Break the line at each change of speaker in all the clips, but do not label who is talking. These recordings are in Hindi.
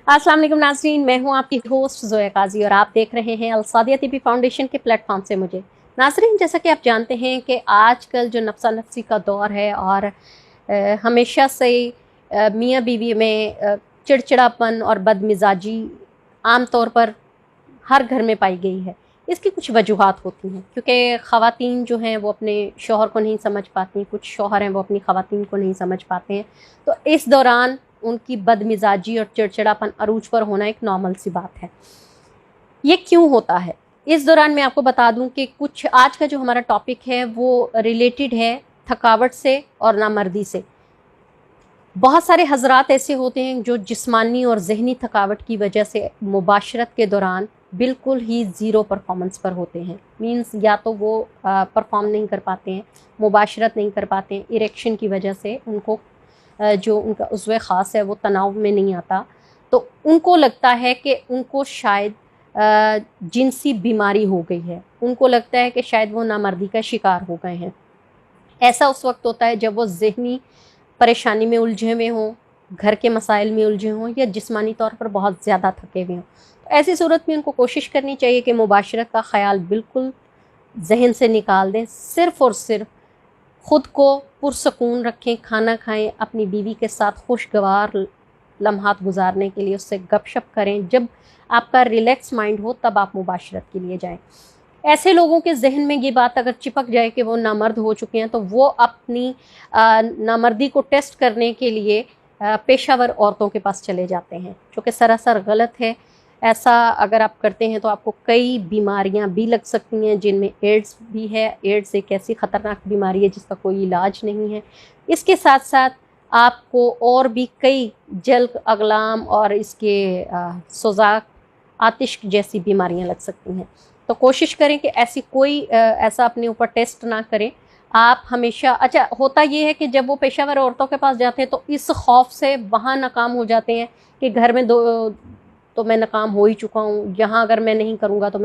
अस्सलाम वालेकुम नाज़रीन, मैं हूं आपकी होस्ट ज़ोया काजी और आप देख रहे हैं अल-सादिया टीवी फाउंडेशन के प्लेटफॉर्म से मुझे। नाज़रीन, जैसा कि आप जानते हैं कि आजकल जो नफ्सा नफसी का दौर है और हमेशा से मियाँ बीवी में चिड़चिड़ापन और बदमिजाजी आम तौर पर हर घर में पाई गई है। इसकी कुछ वजूहात होती हैं, क्योंकि ख़वातीन जो हैं वो अपने शौहर को नहीं समझ पाती, कुछ शौहर हैं वो अपनी ख़वातीन को नहीं समझ पाते हैं। तो इस दौरान उनकी बदमिजाजी और चिड़चिड़ापन अरूज पर होना एक नॉर्मल सी बात है। ये क्यों होता है? इस दौरान मैं आपको बता दूं कि कुछ आज का जो हमारा टॉपिक है वो रिलेटेड है थकावट से और नामर्दी से। बहुत सारे हज़रात ऐसे होते हैं जो जिस्मानी और ज़हनी थकावट की वजह से मुबाशरत के दौरान बिल्कुल ही ज़ीरो परफॉर्मेंस पर होते हैं। मींस या तो वो परफॉर्म नहीं कर पाते हैं, मुबाशरत नहीं कर पाते हैं, इरेक्शन की वजह से उनको जो उनका उज़्व ख़ास है वो तनाव में नहीं आता। तो उनको लगता है कि उनको शायद जिनसी बीमारी हो गई है, उनको लगता है कि शायद वो नामर्दी का शिकार हो गए हैं। ऐसा उस वक्त होता है जब वो ज़हनी परेशानी में उलझे हुए हों, घर के मसाइल में उलझे हों या जिस्मानी तौर पर बहुत ज़्यादा थके हुए हों। तो ऐसी सूरत में उनको कोशिश करनी चाहिए कि मुबाशरत का ख़याल बिल्कुल ज़हन से निकाल दें, सिर्फ़ और सिर्फ ख़ुद को पुरसकून रखें, खाना खाएं, अपनी बीवी के साथ खुशगवार लम्हात गुजारने के लिए उससे गपशप करें। जब आपका रिलैक्स माइंड हो तब आप मुबाशरत के लिए जाएं। ऐसे लोगों के जहन में ये बात अगर चिपक जाए कि वो नामर्द हो चुके हैं तो वो अपनी नामर्दी को टेस्ट करने के लिए पेशावर औरतों के पास चले जाते हैं, जो कि सरासर गलत है। ऐसा अगर आप करते हैं तो आपको कई बीमारियां भी लग सकती हैं, जिनमें एड्स भी है। एड्स एक ऐसी ख़तरनाक बीमारी है जिसका कोई इलाज नहीं है। इसके साथ साथ आपको और भी कई जल्द अगलाम और इसके सोजाक आतिश जैसी बीमारियां लग सकती हैं। तो कोशिश करें कि ऐसी कोई ऐसा अपने ऊपर टेस्ट ना करें। आप हमेशा अच्छा होता ये है कि जब वो पेशावर औरतों के पास जाते हैं तो इस खौफ से वहाँ नाकाम हो जाते हैं कि घर में तो मैं नाकाम हो ही चुका हूँ, यहाँ अगर मैं नहीं करूँगा तो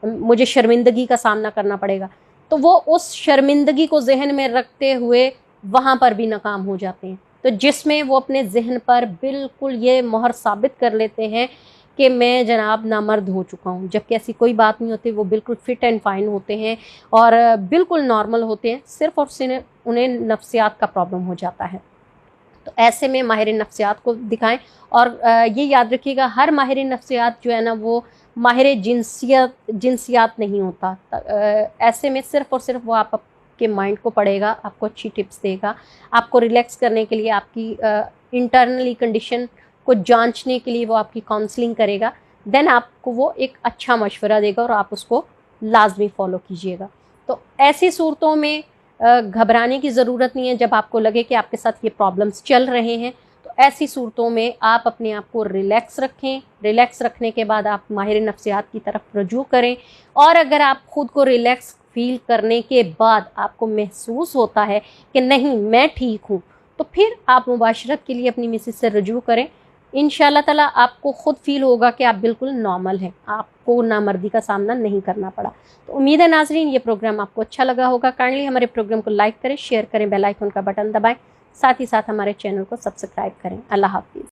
मुझे शर्मिंदगी का सामना करना पड़ेगा। तो वो उस शर्मिंदगी को जहन में रखते हुए वहाँ पर भी नाकाम हो जाते हैं। तो जिसमें वो अपने जहन पर बिल्कुल ये मोहर साबित कर लेते हैं कि मैं जनाब नामर्द हो चुका हूँ, जबकि ऐसी कोई बात नहीं होती। वो बिल्कुल फिट एंड फाइन होते हैं और बिल्कुल नॉर्मल होते हैं, सिर्फ़ और सिर्फ उन्हें नफ्सियात का प्रॉब्लम हो जाता है। तो ऐसे में माहिर नफ्सियात को दिखाएं और ये याद रखिएगा, हर माहिर नफ्सियात जो है ना वो माहिर जिनसियात नहीं होता। ऐसे में सिर्फ़ और सिर्फ वो आपके माइंड को पढ़ेगा, आपको अच्छी टिप्स देगा, आपको रिलैक्स करने के लिए, आपकी इंटरनली कंडीशन को जांचने के लिए वो आपकी काउंसलिंग करेगा। देन आपको वो एक अच्छा मशवरा देगा और आप उसको लाजमी फ़ॉलो कीजिएगा। तो ऐसी सूरतों में घबराने की ज़रूरत नहीं है। जब आपको लगे कि आपके साथ ये प्रॉब्लम्स चल रहे हैं तो ऐसी सूरतों में आप अपने आप को रिलैक्स रखें। रिलैक्स रखने के बाद आप माहिर नफ्सियात की तरफ रुजू करें और अगर आप ख़ुद को रिलैक्स फील करने के बाद आपको महसूस होता है कि नहीं मैं ठीक हूँ, तो फिर आप मुबाशरत के लिए अपनी मिसेज से रुजू करें। इंशाअल्लाह ताला आपको ख़ुद फील होगा कि आप बिल्कुल नॉर्मल हैं, आपको नामर्दी का सामना नहीं करना पड़ा। तो उम्मीद है नाजरीन ये प्रोग्राम आपको अच्छा लगा होगा। काइंडली हमारे प्रोग्राम को लाइक करें, शेयर करें, बेल आइकन का बटन दबाएं, साथ ही साथ हमारे चैनल को सब्सक्राइब करें। अल्लाह हाफिज़।